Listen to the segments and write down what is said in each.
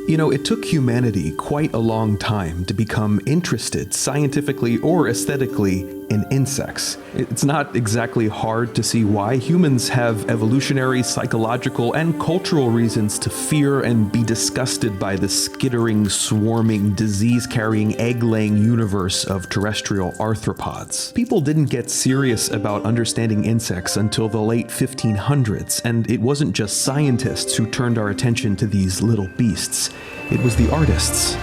You know, it took humanity quite a long time to become interested, scientifically or aesthetically, in insects. It's not exactly hard to see why. Humans have evolutionary, psychological, and cultural reasons to fear and be disgusted by the skittering, swarming, disease-carrying, egg-laying universe of terrestrial arthropods. People didn't get serious about understanding insects until the late 1500s, and it wasn't just scientists who turned our attention to these little beasts. It was the artists.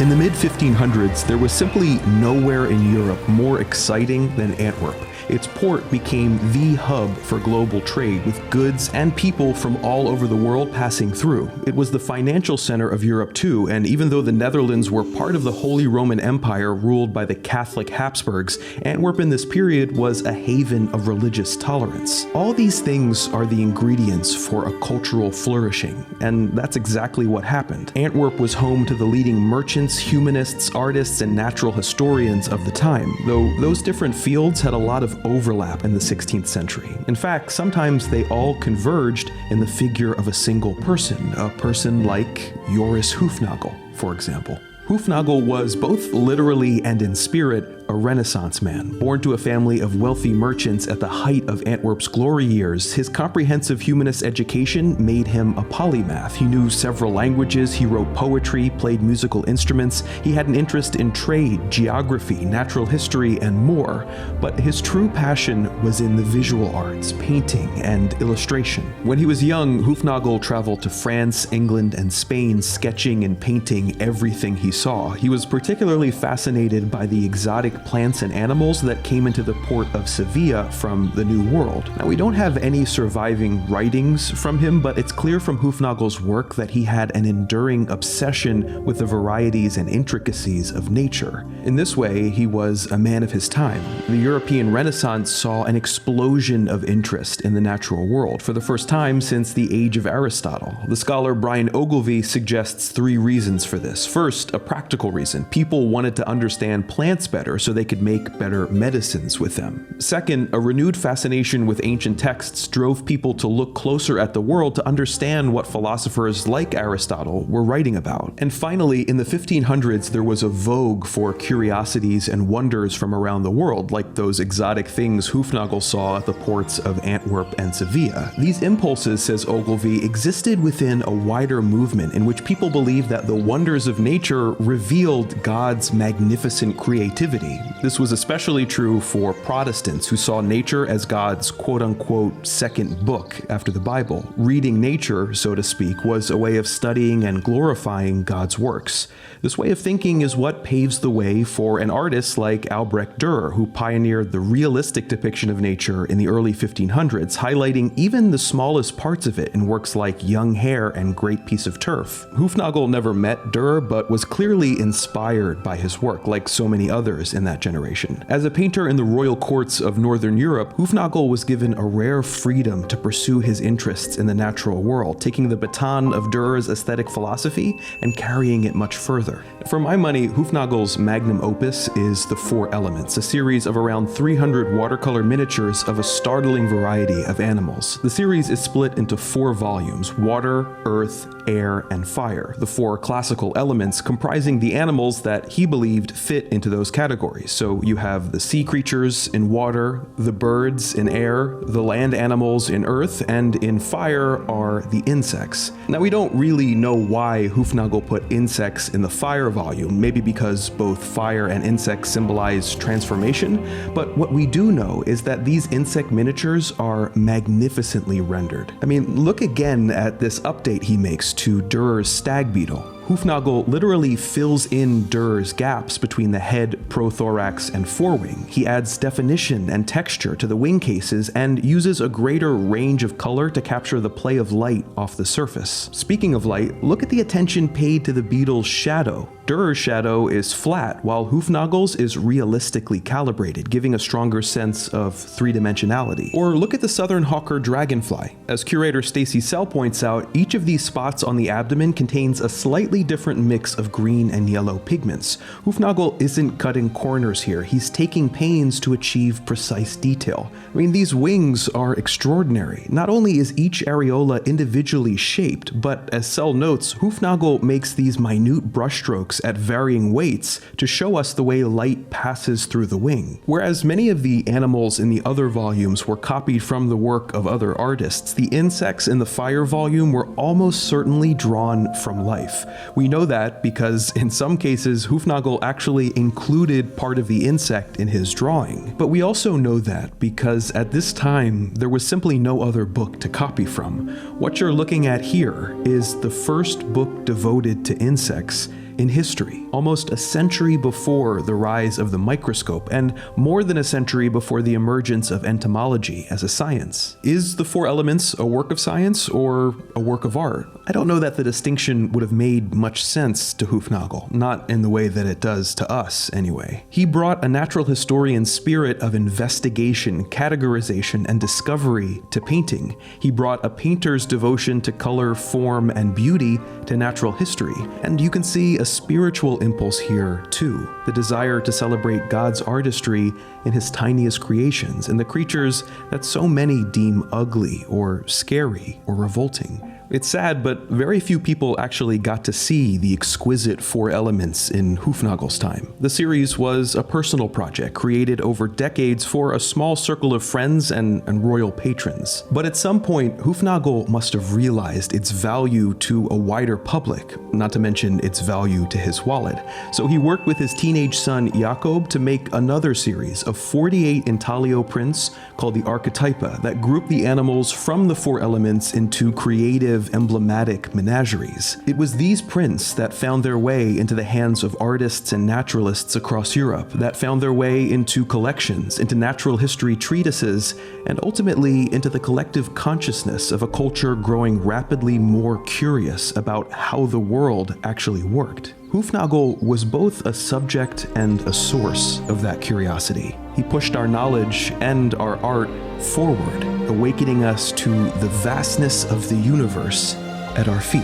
In the mid-1500s, there was simply nowhere in Europe more exciting than Antwerp. Its port became the hub for global trade, with goods and people from all over the world passing through. It was the financial center of Europe too, and even though the Netherlands were part of the Holy Roman Empire ruled by the Catholic Habsburgs, Antwerp in this period was a haven of religious tolerance. All these things are the ingredients for a cultural flourishing, and that's exactly what happened. Antwerp was home to the leading merchants, humanists, artists, and natural historians of the time, though those different fields had a lot of overlap in the 16th century. In fact, sometimes they all converged in the figure of a single person, a person like Joris Hoefnagel, for example. Hoefnagel was both literally and in spirit a Renaissance man. Born to a family of wealthy merchants at the height of Antwerp's glory years, his comprehensive humanist education made him a polymath. He knew several languages, he wrote poetry, played musical instruments, he had an interest in trade, geography, natural history, and more. But his true passion was in the visual arts, painting, and illustration. When he was young, Hoefnagel traveled to France, England, and Spain, sketching and painting everything he saw. He was particularly fascinated by the exotic plants and animals that came into the port of Sevilla from the New World. Now, we don't have any surviving writings from him, but it's clear from Hoefnagel's work that he had an enduring obsession with the varieties and intricacies of nature. In this way, he was a man of his time. The European Renaissance saw an explosion of interest in the natural world for the first time since the age of Aristotle. The scholar Brian Ogilvie suggests 3 reasons for this. First, a practical reason. People wanted to understand plants better so they could make better medicines with them. Second, a renewed fascination with ancient texts drove people to look closer at the world to understand what philosophers like Aristotle were writing about. And finally, in the 1500s, there was a vogue for curiosities and wonders from around the world, like those exotic things Hoefnagel saw at the ports of Antwerp and Sevilla. These impulses, says Ogilvie, existed within a wider movement in which people believed that the wonders of nature revealed God's magnificent creativity. This was especially true for Protestants who saw nature as God's quote-unquote second book after the Bible. Reading nature, so to speak, was a way of studying and glorifying God's works. This way of thinking is what paves the way for an artist like Albrecht Dürer, who pioneered the realistic depiction of nature in the early 1500s, highlighting even the smallest parts of it in works like Young Hare and Great Piece of Turf. Hoefnagel never met Dürer, but was clearly inspired by his work, like so many others in that generation. As a painter in the royal courts of Northern Europe, Hoefnagel was given a rare freedom to pursue his interests in the natural world, taking the baton of Dürer's aesthetic philosophy and carrying it much further. For my money, Hoefnagel's magnum opus is The Four Elements, a series of around 300 watercolor miniatures of a startling variety of animals. The series is split into 4 volumes: water, earth, air, and fire, the 4 classical elements comprising the animals that he believed fit into those categories. So you have the sea creatures in water, the birds in air, the land animals in earth, and in fire are the insects. Now, we don't really know why Hoefnagel put insects in the fire volume, maybe because both fire and insects symbolize transformation, but what we do know is that these insect miniatures are magnificently rendered. I mean, look again at this update he makes to Dürer's stag beetle. Hoefnagel literally fills in Dürer's gaps between the head, prothorax, and forewing. He adds definition and texture to the wing cases and uses a greater range of color to capture the play of light off the surface. Speaking of light, look at the attention paid to the beetle's shadow. Dürer's shadow is flat, while Hoefnagel's is realistically calibrated, giving a stronger sense of three-dimensionality. Or look at the southern hawker dragonfly. As curator Stacey L points out, each of these spots on the abdomen contains a slightly slightly different mix of green and yellow pigments. Hoefnagel isn't cutting corners here, he's taking pains to achieve precise detail. I mean, these wings are extraordinary. Not only is each areola individually shaped, but as L notes, Hoefnagel makes these minute brushstrokes at varying weights to show us the way light passes through the wing. Whereas many of the animals in the other volumes were copied from the work of other artists, the insects in the fire volume were almost certainly drawn from life. We know that because in some cases Hoefnagel actually included part of the insect in his drawing. But we also know that because at this time there was simply no other book to copy from. What you're looking at here is the first book devoted to insects in history, almost a century before the rise of the microscope and more than a century before the emergence of entomology as a science. Is the Four Elements a work of science or a work of art? I don't know that the distinction would have made much sense to Hoefnagel, not in the way that it does to us anyway. He brought a natural historian spirit of investigation, categorization, and discovery to painting. He brought a painter's devotion to color, form, and beauty to natural history. And you can see a spiritual impulse here too, the desire to celebrate God's artistry in his tiniest creations and the creatures that so many deem ugly or scary or revolting. It's sad, but very few people actually got to see the exquisite Four Elements in Hoefnagel's time. The series was a personal project created over decades for a small circle of friends and royal patrons. But at some point, Hoefnagel must have realized its value to a wider public, not to mention its value to his wallet. So he worked with his teenage son Jacob to make another series of 48 intaglio prints called the Archetypa that grouped the animals from the Four Elements into creative, emblematic menageries. It was these prints that found their way into the hands of artists and naturalists across Europe, that found their way into collections, into natural history treatises, and ultimately into the collective consciousness of a culture growing rapidly more curious about how the world actually worked. Hoefnagel was both a subject and a source of that curiosity. He pushed our knowledge and our art forward, awakening us to the vastness of the universe at our feet.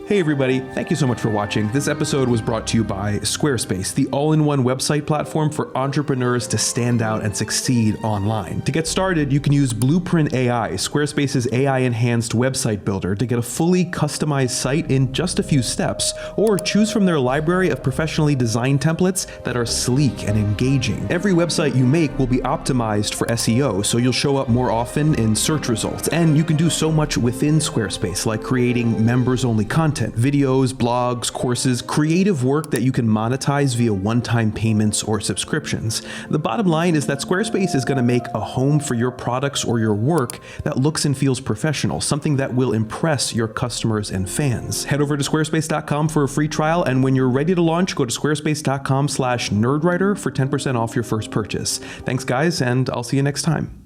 Hey everybody, thank you so much for watching. This episode was brought to you by Squarespace, the all-in-one website platform for entrepreneurs to stand out and succeed online. To get started, you can use Blueprint AI, Squarespace's AI-enhanced website builder, to get a fully customized site in just a few steps, or choose from their library of professionally designed templates that are sleek and engaging. Every website you make will be optimized for SEO, so you'll show up more often in search results, and you can do so much within Squarespace, like creating members-only content, videos, blogs, courses, creative work that you can monetize via one-time payments or subscriptions. The bottom line is that Squarespace is going to make a home for your products or your work that looks and feels professional, something that will impress your customers and fans. Head over to squarespace.com for a free trial, and when you're ready to launch, go to squarespace.com/nerdwriter for 10% off your first purchase. Thanks guys, and I'll see you next time.